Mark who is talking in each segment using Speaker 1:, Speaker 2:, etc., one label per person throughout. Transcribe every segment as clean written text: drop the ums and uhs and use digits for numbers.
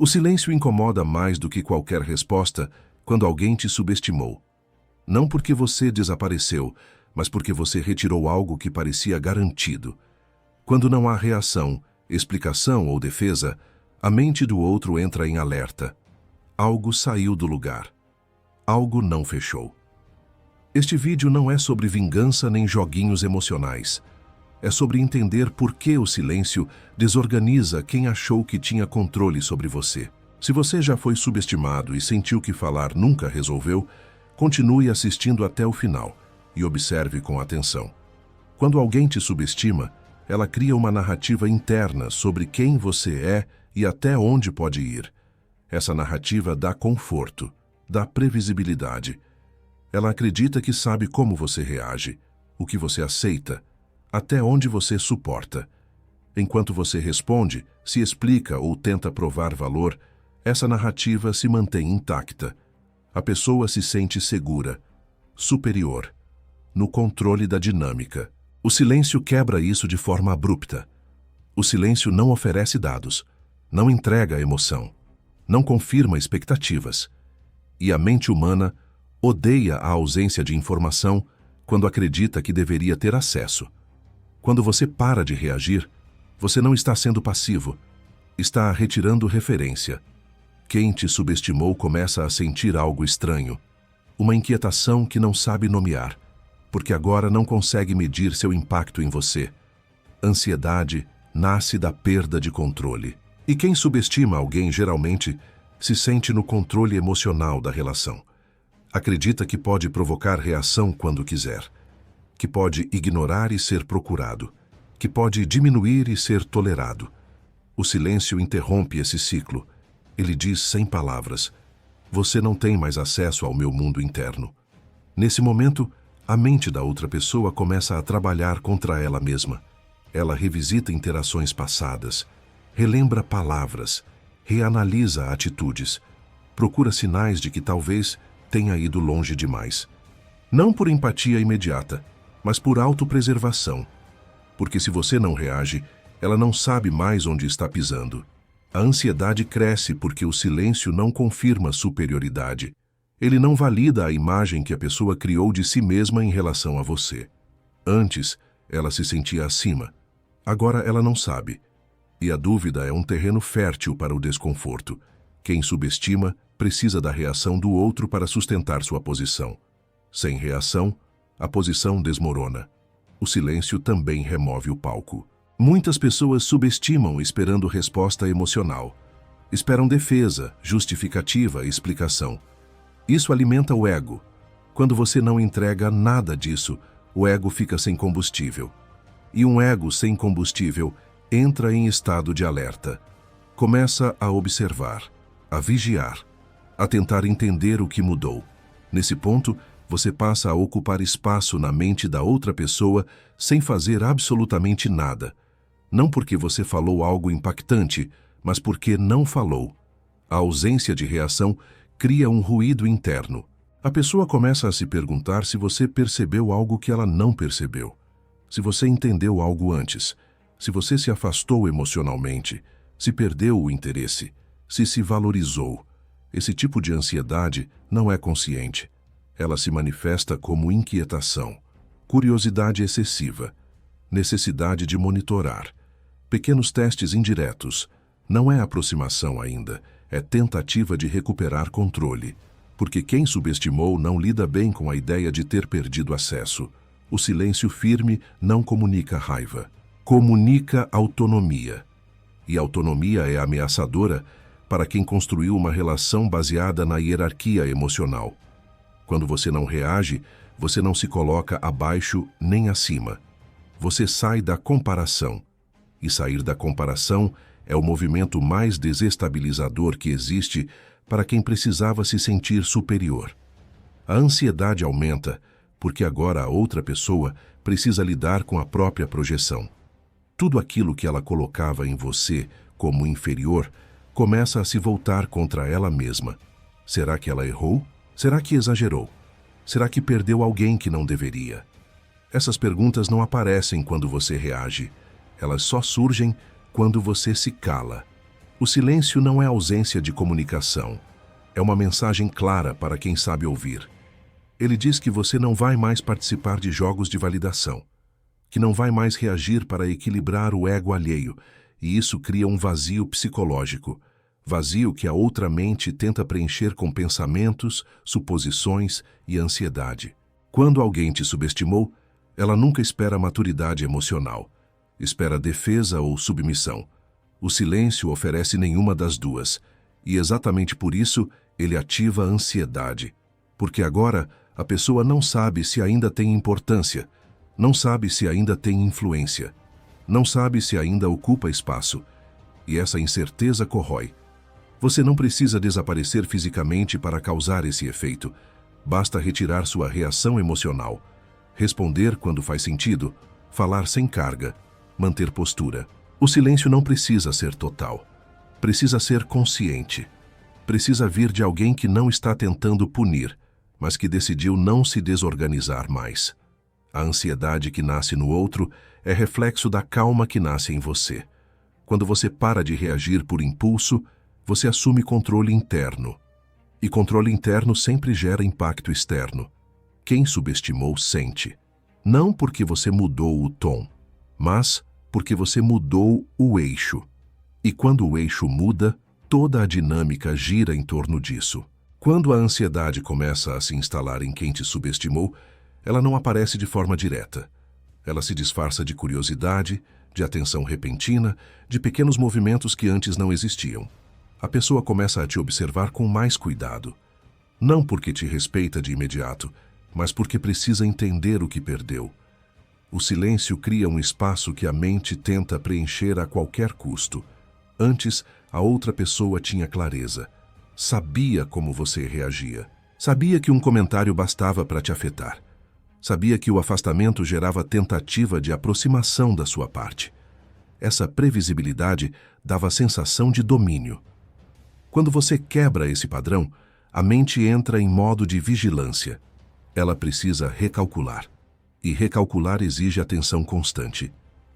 Speaker 1: O silêncio incomoda mais do que qualquer resposta quando alguém te subestimou. Não porque você desapareceu, mas porque você retirou algo que parecia garantido. Quando não há reação, explicação ou defesa, a mente do outro entra em alerta. Algo saiu do lugar. Algo não fechou. Este vídeo não é sobre vingança nem joguinhos emocionais. É sobre entender por que o silêncio desorganiza quem achou que tinha controle sobre você. Se você já foi subestimado e sentiu que falar nunca resolveu, continue assistindo até o final e observe com atenção. Quando alguém te subestima, ela cria uma narrativa interna sobre quem você é e até onde pode ir. Essa narrativa dá conforto, dá previsibilidade. Ela acredita que sabe como você reage, o que você aceita, até onde você suporta. Enquanto você responde, se explica ou tenta provar valor, essa narrativa se mantém intacta. A pessoa se sente segura, superior, no controle da dinâmica. O silêncio quebra isso de forma abrupta. O silêncio não oferece dados, não entrega emoção, não confirma expectativas. E a mente humana odeia a ausência de informação quando acredita que deveria ter acesso. Quando você para de reagir, você não está sendo passivo, está retirando referência. Quem te subestimou começa a sentir algo estranho, uma inquietação que não sabe nomear, porque agora não consegue medir seu impacto em você. Ansiedade nasce da perda de controle. E quem subestima alguém geralmente se sente no controle emocional da relação. Acredita que pode provocar reação quando quiser, que pode ignorar e ser procurado, que pode diminuir e ser tolerado. O silêncio interrompe esse ciclo. Ele diz sem palavras: você não tem mais acesso ao meu mundo interno. Nesse momento, a mente da outra pessoa começa a trabalhar contra ela mesma. Ela revisita interações passadas, relembra palavras, reanalisa atitudes, procura sinais de que talvez tenha ido longe demais. Não por empatia imediata, mas por autopreservação. Porque se você não reage, ela não sabe mais onde está pisando. A ansiedade cresce porque o silêncio não confirma superioridade. Ele não valida a imagem que a pessoa criou de si mesma em relação a você. Antes, ela se sentia acima. Agora ela não sabe. E a dúvida é um terreno fértil para o desconforto. Quem subestima precisa da reação do outro para sustentar sua posição. Sem reação, a posição desmorona. O silêncio também remove o palco. Muitas pessoas subestimam esperando resposta emocional. Esperam defesa, justificativa e explicação. Isso alimenta o ego. Quando você não entrega nada disso, o ego fica sem combustível. E um ego sem combustível entra em estado de alerta. Começa a observar, a vigiar, a tentar entender o que mudou. Nesse ponto, você passa a ocupar espaço na mente da outra pessoa sem fazer absolutamente nada. Não porque você falou algo impactante, mas porque não falou. A ausência de reação cria um ruído interno. A pessoa começa a se perguntar se você percebeu algo que ela não percebeu, se você entendeu algo antes, se você se afastou emocionalmente, se perdeu o interesse, se valorizou. Esse tipo de ansiedade não é consciente. Ela se manifesta como inquietação, curiosidade excessiva, necessidade de monitorar, pequenos testes indiretos. Não é aproximação ainda, é tentativa de recuperar controle, porque quem subestimou não lida bem com a ideia de ter perdido acesso. O silêncio firme não comunica raiva, comunica autonomia. E autonomia é ameaçadora para quem construiu uma relação baseada na hierarquia emocional. Quando você não reage, você não se coloca abaixo nem acima. Você sai da comparação. E sair da comparação é o movimento mais desestabilizador que existe para quem precisava se sentir superior. A ansiedade aumenta porque agora a outra pessoa precisa lidar com a própria projeção. Tudo aquilo que ela colocava em você como inferior começa a se voltar contra ela mesma. Será que ela errou? Será que exagerou? Será que perdeu alguém que não deveria? Essas perguntas não aparecem quando você reage. Elas só surgem quando você se cala. O silêncio não é ausência de comunicação. É uma mensagem clara para quem sabe ouvir. Ele diz que você não vai mais participar de jogos de validação, que não vai mais reagir para equilibrar o ego alheio, e isso cria um vazio psicológico, vazio que a outra mente tenta preencher com pensamentos, suposições e ansiedade. Quando alguém te subestimou, ela nunca espera maturidade emocional. Espera defesa ou submissão. O silêncio oferece nenhuma das duas, e exatamente por isso ele ativa a ansiedade. Porque agora a pessoa não sabe se ainda tem importância, não sabe se ainda tem influência, não sabe se ainda ocupa espaço, e essa incerteza corrói. Você não precisa desaparecer fisicamente para causar esse efeito. Basta retirar sua reação emocional, responder quando faz sentido, falar sem carga, manter postura. O silêncio não precisa ser total. Precisa ser consciente. Precisa vir de alguém que não está tentando punir, mas que decidiu não se desorganizar mais. A ansiedade que nasce no outro é reflexo da calma que nasce em você. Quando você para de reagir por impulso, você assume controle interno. E controle interno sempre gera impacto externo. Quem subestimou sente. Não porque você mudou o tom, mas porque você mudou o eixo. E quando o eixo muda, toda a dinâmica gira em torno disso. Quando a ansiedade começa a se instalar em quem te subestimou, ela não aparece de forma direta. Ela se disfarça de curiosidade, de atenção repentina, de pequenos movimentos que antes não existiam. A pessoa começa a te observar com mais cuidado. Não porque te respeita de imediato, mas porque precisa entender o que perdeu. O silêncio cria um espaço que a mente tenta preencher a qualquer custo. Antes, a outra pessoa tinha clareza. Sabia como você reagia. Sabia que um comentário bastava para te afetar. Sabia que o afastamento gerava tentativa de aproximação da sua parte. Essa previsibilidade dava a sensação de domínio. Quando você quebra esse padrão, a mente entra em modo de vigilância. Ela precisa recalcular. E recalcular exige atenção constante.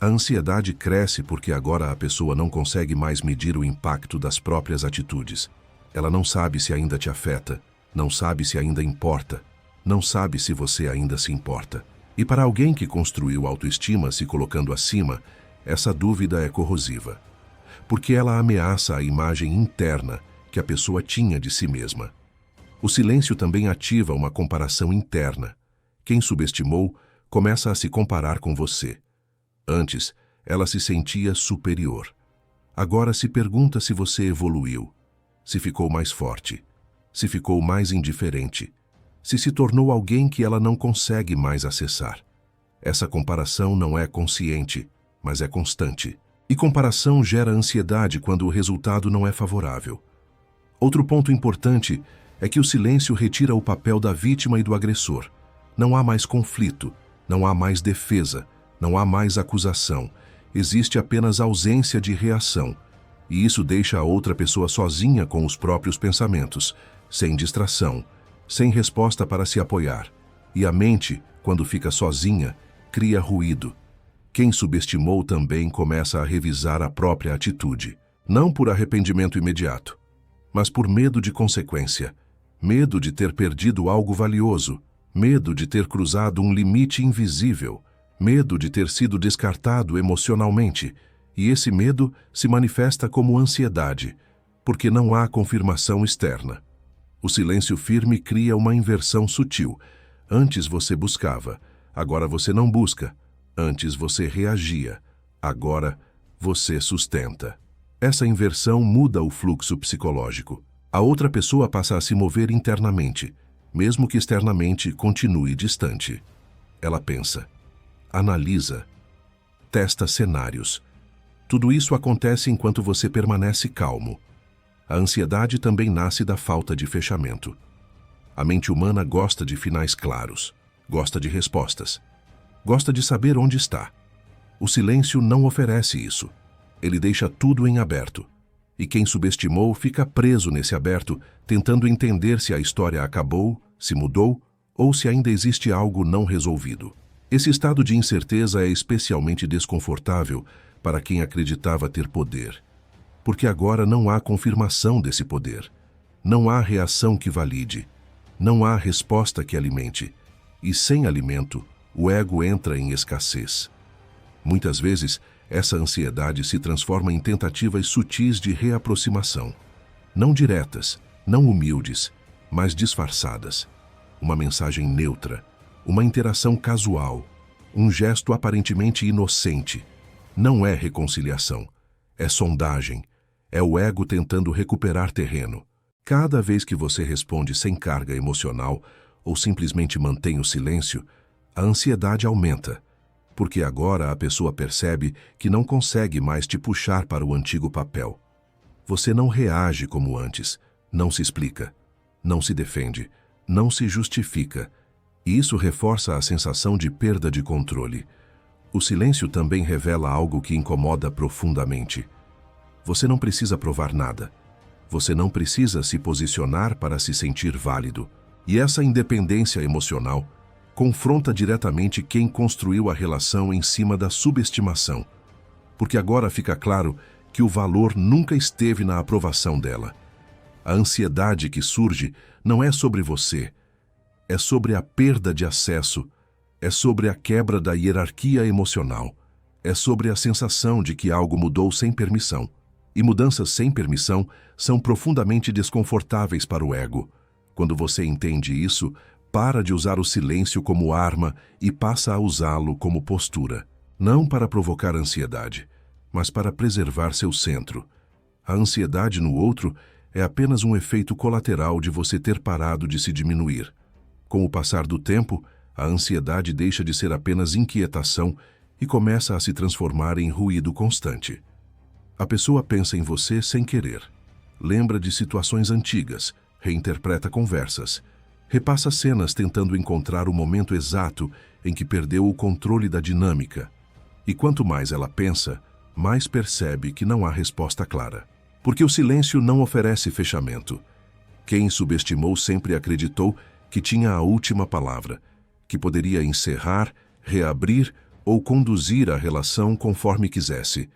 Speaker 1: A ansiedade cresce porque agora a pessoa não consegue mais medir o impacto das próprias atitudes. Ela não sabe se ainda te afeta, não sabe se ainda importa, não sabe se você ainda se importa. E para alguém que construiu autoestima se colocando acima, essa dúvida é corrosiva. Porque ela ameaça a imagem interna que a pessoa tinha de si mesma. O silêncio também ativa uma comparação interna. Quem subestimou começa a se comparar com você. Antes, ela se sentia superior. Agora se pergunta se você evoluiu, se ficou mais forte, se ficou mais indiferente, se tornou alguém que ela não consegue mais acessar. Essa comparação não é consciente, mas é constante. E comparação gera ansiedade quando o resultado não é favorável. Outro ponto importante é que o silêncio retira o papel da vítima e do agressor. Não há mais conflito, não há mais defesa, não há mais acusação. Existe apenas ausência de reação. E isso deixa a outra pessoa sozinha com os próprios pensamentos, sem distração, sem resposta para se apoiar. E a mente, quando fica sozinha, cria ruído. Quem subestimou também começa a revisar a própria atitude, não por arrependimento imediato, mas por medo de consequência, medo de ter perdido algo valioso, medo de ter cruzado um limite invisível, medo de ter sido descartado emocionalmente, e esse medo se manifesta como ansiedade, porque não há confirmação externa. O silêncio firme cria uma inversão sutil. Antes você buscava, agora você não busca. Antes você reagia, agora você sustenta. Essa inversão muda o fluxo psicológico. A outra pessoa passa a se mover internamente, mesmo que externamente continue distante. Ela pensa, analisa, testa cenários. Tudo isso acontece enquanto você permanece calmo. A ansiedade também nasce da falta de fechamento. A mente humana gosta de finais claros, gosta de respostas. Gosta de saber onde está. O silêncio não oferece isso. Ele deixa tudo em aberto. E quem subestimou fica preso nesse aberto, tentando entender se a história acabou, se mudou, ou se ainda existe algo não resolvido. Esse estado de incerteza é especialmente desconfortável para quem acreditava ter poder. porque agora não há confirmação desse poder. Não há reação que valide. Não há resposta que alimente. E sem alimento, o ego entra em escassez. Muitas vezes, essa ansiedade se transforma em tentativas sutis de reaproximação. Não diretas, não humildes, mas disfarçadas. Uma mensagem neutra, uma interação casual, um gesto aparentemente inocente. Não é reconciliação, é sondagem, é o ego tentando recuperar terreno. Cada vez que você responde sem carga emocional ou simplesmente mantém o silêncio, a ansiedade aumenta, porque agora a pessoa percebe que não consegue mais te puxar para o antigo papel. Você não reage como antes, não se explica, não se defende, não se justifica, e isso reforça a sensação de perda de controle. O silêncio também revela algo que incomoda profundamente. Você não precisa provar nada. Você não precisa se posicionar para se sentir válido. E essa independência emocional confronta diretamente quem construiu a relação em cima da subestimação. Porque agora fica claro que o valor nunca esteve na aprovação dela. A ansiedade que surge não é sobre você, é sobre a perda de acesso, é sobre a quebra da hierarquia emocional, é sobre a sensação de que algo mudou sem permissão. E mudanças sem permissão são profundamente desconfortáveis para o ego. Quando você entende isso, para de usar o silêncio como arma e passa a usá-lo como postura. Não para provocar ansiedade, mas para preservar seu centro. A ansiedade no outro é apenas um efeito colateral de você ter parado de se diminuir. Com o passar do tempo, a ansiedade deixa de ser apenas inquietação e começa a se transformar em ruído constante. A pessoa pensa em você sem querer. Lembra de situações antigas, reinterpreta conversas, repassa cenas tentando encontrar o momento exato em que perdeu o controle da dinâmica. E quanto mais ela pensa, mais percebe que não há resposta clara. Porque o silêncio não oferece fechamento. Quem subestimou sempre acreditou que tinha a última palavra, que poderia encerrar, reabrir ou conduzir a relação conforme quisesse.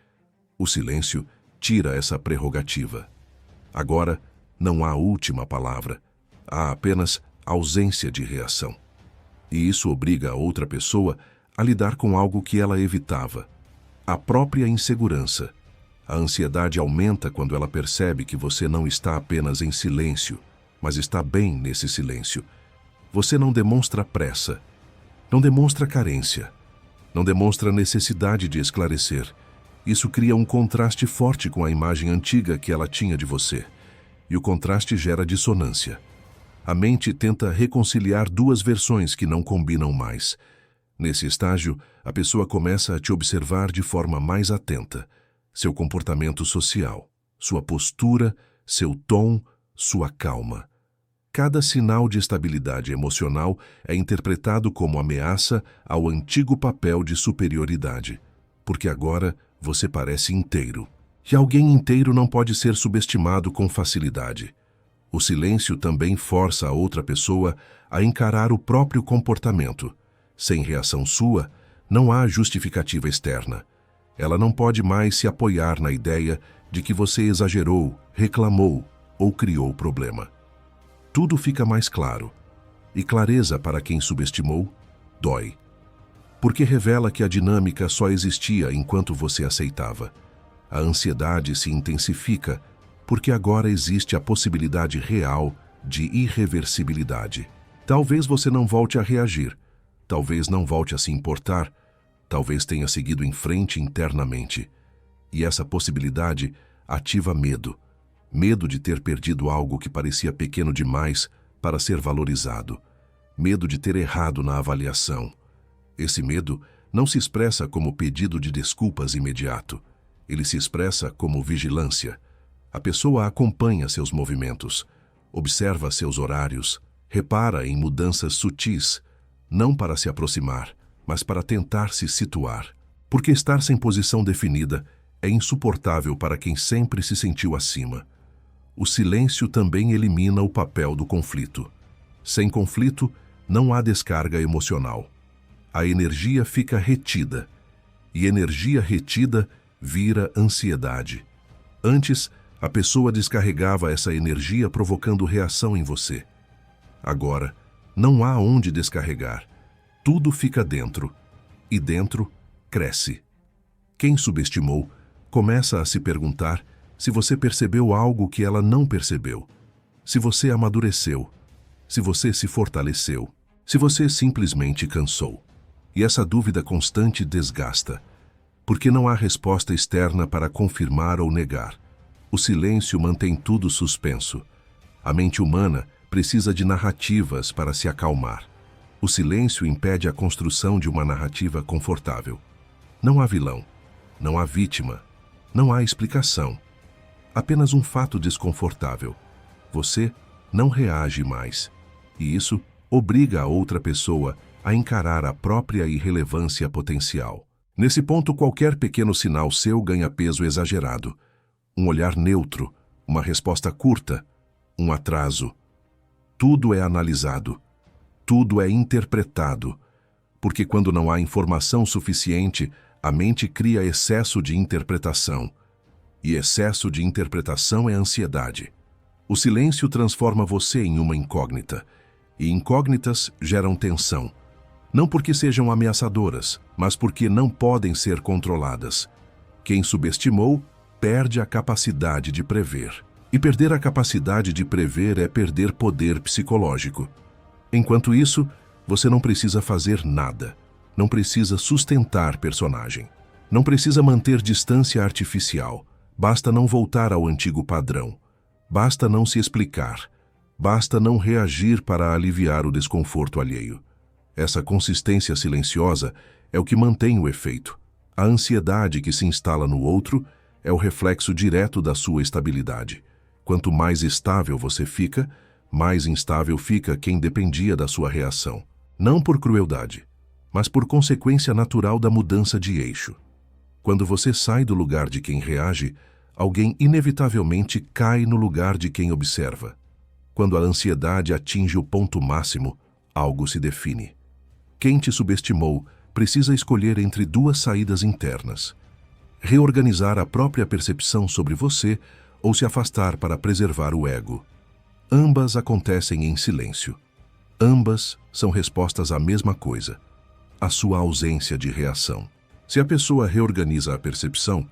Speaker 1: O silêncio tira essa prerrogativa. Agora, não há última palavra. Há apenas ausência de reação. E isso obriga a outra pessoa a lidar com algo que ela evitava. A própria insegurança. A ansiedade aumenta quando ela percebe que você não está apenas em silêncio, mas está bem nesse silêncio. Você não demonstra pressa, não demonstra carência, não demonstra necessidade de esclarecer. Isso cria um contraste forte com a imagem antiga que ela tinha de você. E o contraste gera dissonância. A mente tenta reconciliar duas versões que não combinam mais. Nesse estágio, a pessoa começa a te observar de forma mais atenta. Seu comportamento social, sua postura, seu tom, sua calma. Cada sinal de estabilidade emocional é interpretado como ameaça ao antigo papel de superioridade. Porque agora você parece inteiro. E alguém inteiro não pode ser subestimado com facilidade. O silêncio também força a outra pessoa a encarar o próprio comportamento. Sem reação sua, não há justificativa externa. Ela não pode mais se apoiar na ideia de que você exagerou, reclamou ou criou problema. Tudo fica mais claro. E clareza para quem subestimou, dói. Porque revela que a dinâmica só existia enquanto você aceitava. A ansiedade se intensifica porque agora existe a possibilidade real de irreversibilidade. Talvez você não volte a reagir, talvez não volte a se importar, talvez tenha seguido em frente internamente. E essa possibilidade ativa medo. Medo de ter perdido algo que parecia pequeno demais para ser valorizado. Medo de ter errado na avaliação. Esse medo não se expressa como pedido de desculpas imediato. Ele se expressa como vigilância. A pessoa acompanha seus movimentos, observa seus horários, repara em mudanças sutis, não para se aproximar, mas para tentar se situar. Porque estar sem posição definida é insuportável para quem sempre se sentiu acima. O silêncio também elimina o papel do conflito. Sem conflito, não há descarga emocional. A energia fica retida, e energia retida vira ansiedade. Antes, a pessoa descarregava essa energia provocando reação em você. Agora, não há onde descarregar. Tudo fica dentro. E dentro, cresce. Quem subestimou, começa a se perguntar se você percebeu algo que ela não percebeu. Se você amadureceu. Se você se fortaleceu. Se você simplesmente cansou. E essa dúvida constante desgasta. Porque não há resposta externa para confirmar ou negar. O silêncio mantém tudo suspenso. A mente humana precisa de narrativas para se acalmar. O silêncio impede a construção de uma narrativa confortável. Não há vilão, não há vítima, não há explicação. Apenas um fato desconfortável. Você não reage mais. E isso obriga a outra pessoa a encarar a própria irrelevância potencial. Nesse ponto, qualquer pequeno sinal seu ganha peso exagerado. Um olhar neutro, uma resposta curta, um atraso. Tudo é analisado, tudo é interpretado, porque quando não há informação suficiente, a mente cria excesso de interpretação. E excesso de interpretação é ansiedade. O silêncio transforma você em uma incógnita, e incógnitas geram tensão. Não porque sejam ameaçadoras, mas porque não podem ser controladas. Quem subestimou, perde a capacidade de prever. E perder a capacidade de prever é perder poder psicológico. Enquanto isso, você não precisa fazer nada. Não precisa sustentar personagem. Não precisa manter distância artificial. Basta não voltar ao antigo padrão. Basta não se explicar. Basta não reagir para aliviar o desconforto alheio. Essa consistência silenciosa é o que mantém o efeito. A ansiedade que se instala no outro é o reflexo direto da sua estabilidade. Quanto mais estável você fica, mais instável fica quem dependia da sua reação. Não por crueldade, mas por consequência natural da mudança de eixo. Quando você sai do lugar de quem reage, alguém inevitavelmente cai no lugar de quem observa. Quando a ansiedade atinge o ponto máximo, algo se define. Quem te subestimou precisa escolher entre duas saídas internas: reorganizar a própria percepção sobre você ou se afastar para preservar o ego. Ambas acontecem em silêncio. Ambas são respostas à mesma coisa: a sua ausência de reação. Se a pessoa reorganiza a percepção,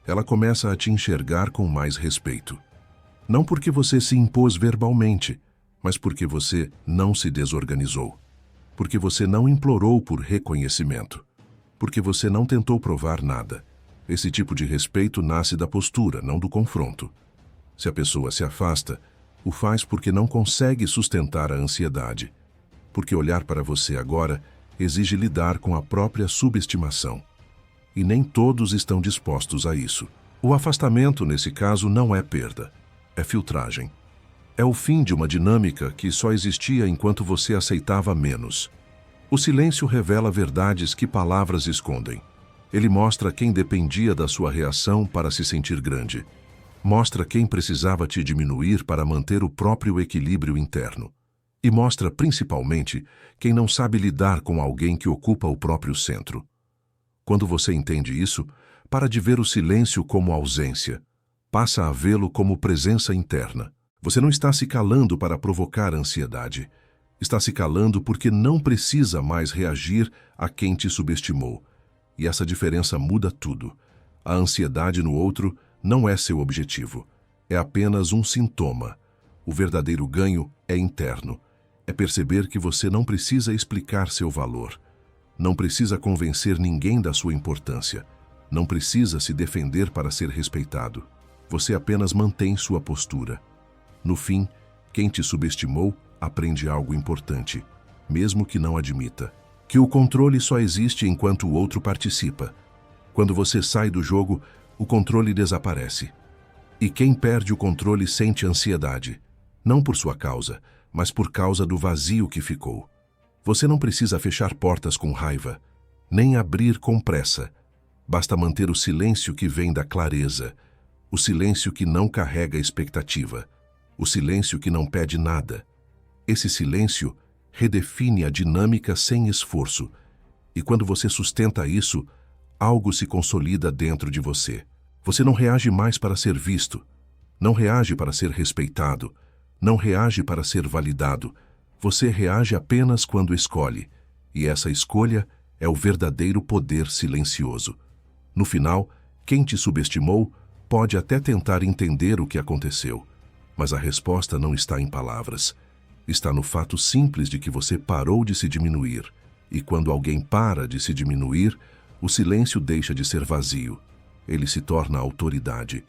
Speaker 1: ela começa a te enxergar com mais respeito. Não porque você se impôs verbalmente, mas porque você não se desorganizou. Porque você não implorou por reconhecimento. Porque você não tentou provar nada. Esse tipo de respeito nasce da postura, não do confronto. Se a pessoa se afasta, o faz porque não consegue sustentar a ansiedade. Porque olhar para você agora exige lidar com a própria subestimação. E nem todos estão dispostos a isso. O afastamento, nesse caso, não é perda, é filtragem. É o fim de uma dinâmica que só existia enquanto você aceitava menos. O silêncio revela verdades que palavras escondem. Ele mostra quem dependia da sua reação para se sentir grande. Mostra quem precisava te diminuir para manter o próprio equilíbrio interno. E mostra, principalmente, quem não sabe lidar com alguém que ocupa o próprio centro. Quando você entende isso, para de ver o silêncio como ausência. Passa a vê-lo como presença interna. Você não está se calando para provocar ansiedade. Está se calando porque não precisa mais reagir a quem te subestimou. E essa diferença muda tudo. A ansiedade no outro não é seu objetivo. É apenas um sintoma. O verdadeiro ganho é interno. É perceber que você não precisa explicar seu valor. Não precisa convencer ninguém da sua importância. Não precisa se defender para ser respeitado. Você apenas mantém sua postura. No fim, quem te subestimou aprende algo importante, mesmo que não admita: que o controle só existe enquanto o outro participa. Quando você sai do jogo, o controle desaparece. E quem perde o controle sente ansiedade, não por sua causa, mas por causa do vazio que ficou. Você não precisa fechar portas com raiva, nem abrir com pressa. Basta manter o silêncio que vem da clareza, o silêncio que não carrega expectativa, o silêncio que não pede nada. Esse silêncio redefine a dinâmica sem esforço, e quando você sustenta isso, algo se consolida dentro de você. Você não reage mais para ser visto, não reage para ser respeitado, não reage para ser validado. Você reage apenas quando escolhe, e essa escolha é o verdadeiro poder silencioso. No final, quem te subestimou pode até tentar entender o que aconteceu, mas a resposta não está em palavras. Está no fato simples de que você parou de se diminuir, e quando alguém para de se diminuir, o silêncio deixa de ser vazio. Ele se torna autoridade.